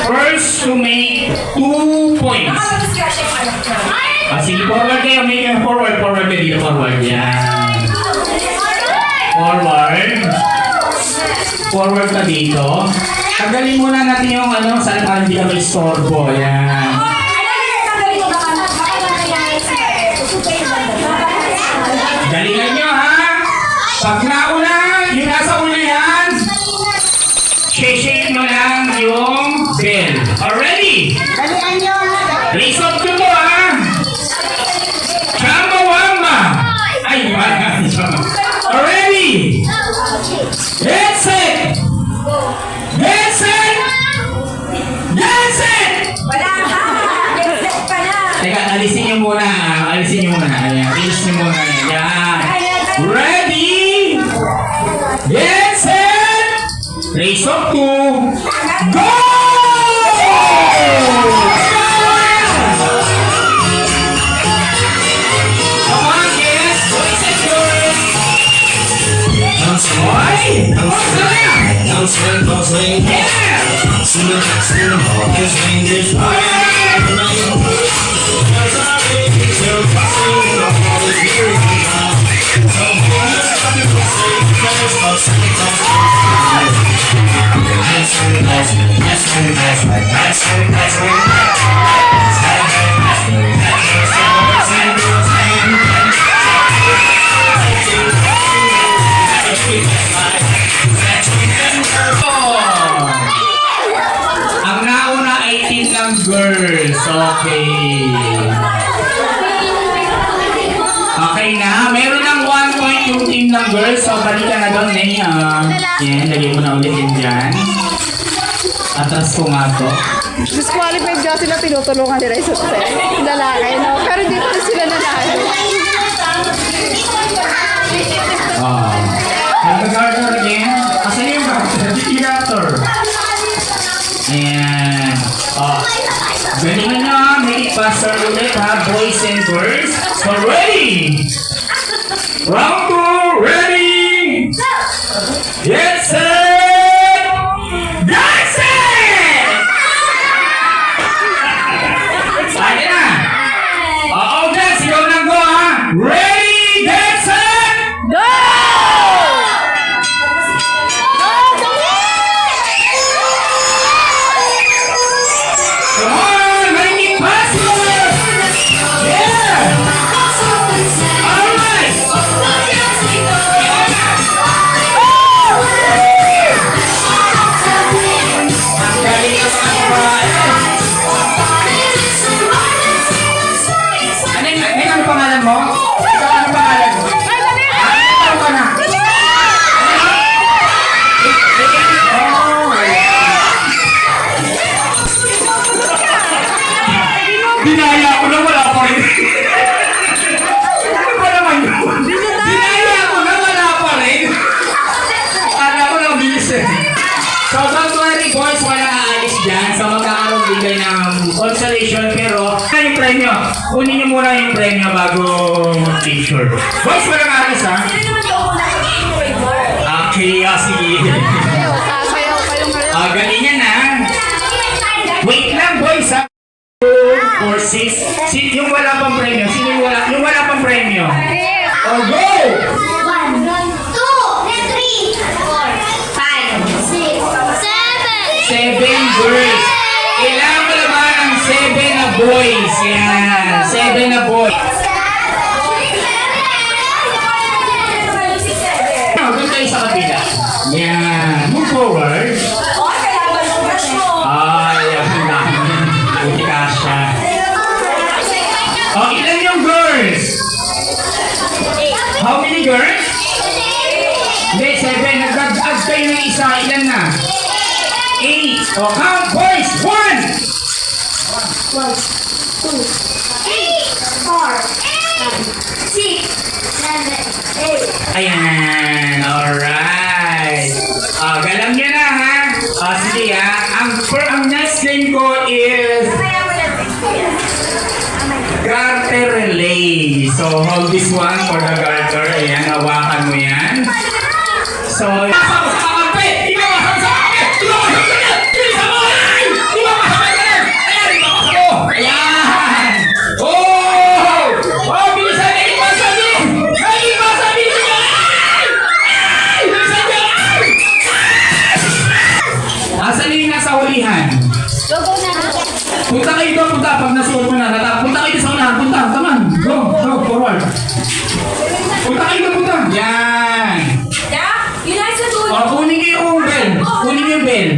First to make 2 points. Sige, forward kayo. Make it forward. Forward kayo dito. Forward. Yan. Forward. Forward ka dito. Tanggalin muna natin yung saan para hindi kami istorbo. Yan. Galingan nyo, ha? Pag nauna, yung nasa ulihan, shake mo lang yung bell. Already? Galingan nyo, ha? Raise up to mo, ha? Chamba-wamba! Ay, already? Get set! Get set! Get set! Wala ka! Get set pa na! Teka, alisin nyo muna, ha? Alisin nyo muna. Ayan, release nyo muna. Ayan. Ready? Get set! Raise up to go! Come on, kids! Boys and girls! Boy! Don't swing! Yeah! Ang nauna ay team ng girls. Okay. Okay na. Meron ng 1 point yung team ng girls. So, balikan na doon. Yan, lagay mo na ulit yun dyan. Atras ko nga to. Disqualified daw sila, tinutulungan nila yung success. Lalaki, no? Pero dito na sila nanalo. Nag-garter again. Asan yung garter? Yung garter. Ayan. Galingan na. Make it faster ulit, ha? Boys and girls. So, ready? Round 2, ready? Get set! That's it! Sige na. Okay, sigaw na go, ha? Ready, get set! Go! Come on, make it faster! Yeah! All right! Ang galing ng mga babae. Ano pangalan mo? Ikaw ano pangalan mo? Ikaw ka na. Dinaya ko na wala pa rin. Ano ba naman yun? Dinaya ko na wala pa rin. Kala ko na bilis eh. So don't worry boys, walang aalis dyan. So magkakaroon bigay ng consolation pero ano yung premyo? Kunin nyo muna yung premyo bago t-shirt. Boys, walang aalis ha? Okay, sige. Sasayaw kayo ngayon. Galingan na. Wait lang boys ha. 4, 6. Yung wala pang premyo. Sino yung wala pang premyo? Oh, go! 1, 2, 3, 4, 5, 6, 7. 7 girls. Kailangan mo naman ang 7 na boys. Yan. 7 na boys. Doon tayo sa kabila. Yan. Move forward. Ay, ang namin. Buti ka siya. Oh, ilan yung girls? How many girls? Hindi, 7. Nag-add kayo ng isa. Ilan na? 8. Oh, count boys. 1. 1, 2, 3, 4, 5, 6, 7, 8. Ayan. Alright. Galang nyo na ha. Sige ha. Ang next game ko is garter relay. So hold this one for the garter. Ayan. Hawakan mo yan. So, ikaw sa kakampi! Ikaw sa kakampi! Ikaw sa Asan yung nasa hulihan? Go na. Punta kayo doon, punta. Pag nasuot mo na, punta kayo sa unahan, punta. Come on. Go, forward. Punta kayo doon, punta. Yan. Yun ay sa dulo. O, kunin niyo yung bell. Kunin niyo yung bell.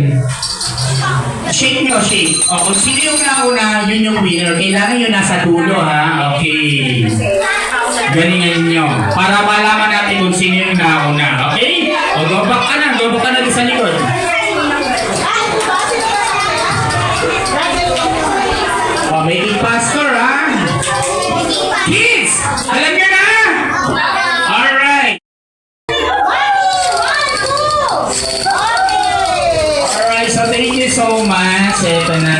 Shake nyo, shake. O, kung sino yung nauna, yun yung winner. Kailangan yun nasa dulo, ha? Okay. Galingan nyo. Para malaman natin kung sino yung nauna. Okay? O, gobak ka na doon sa likod. O, make it faster, ha? Kids! Alam nyo na? Alright. Alright, so thank you so much. Ito na.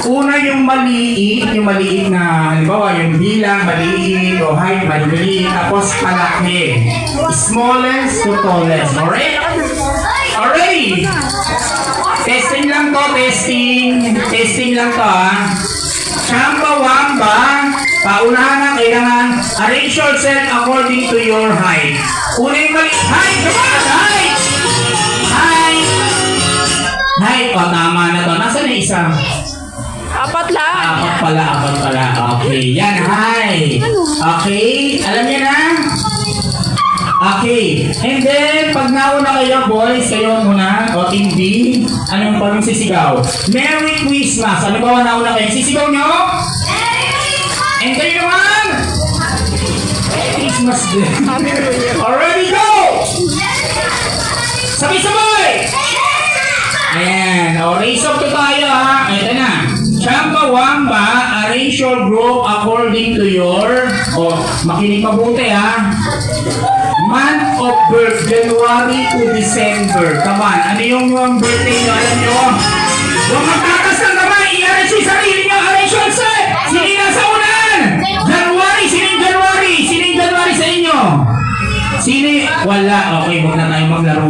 Una yung maliit na, halimbawa yung bilang, maliit o height, maliit, tapos palaki. Smallest to tallest. Alright? Alright! Testing lang to, testing. Testing lang to, ha? Chamba-wamba, paunahan na kailangan arrange yourself according to your height. Una yung maliit. Height! Come on! Height! Height! Height! O, tama na to. Nasaan na isa? Apat lang. Apat pala. Okay, yan, hi. Okay, alam niyo na? Okay, and then, pag nauna kayo, boys, kayo muna, o team B, anong parang sisigaw? Merry Christmas! Ano ba nauna kayo? Sisigaw nyo? And kayo naman? Christmas din. Happy New Year. Already go! Sabay-sabay! Ayan, o, raise up to tayo, ha? Ito na. Chamba-wamba, arrange your group according to your, makinig mabuti, ha? Month of birth, January to December. Come on, ano yung birthday nyo? Alam nyo? Huwag magtakas ng kamay, i-arrange yung sarili nyo, arrange yourself! Sino yung nasa unan? January, sino yung January? Sino yung January sa inyo? Sino yung... Wala, okay, huwag na tayo maglaro.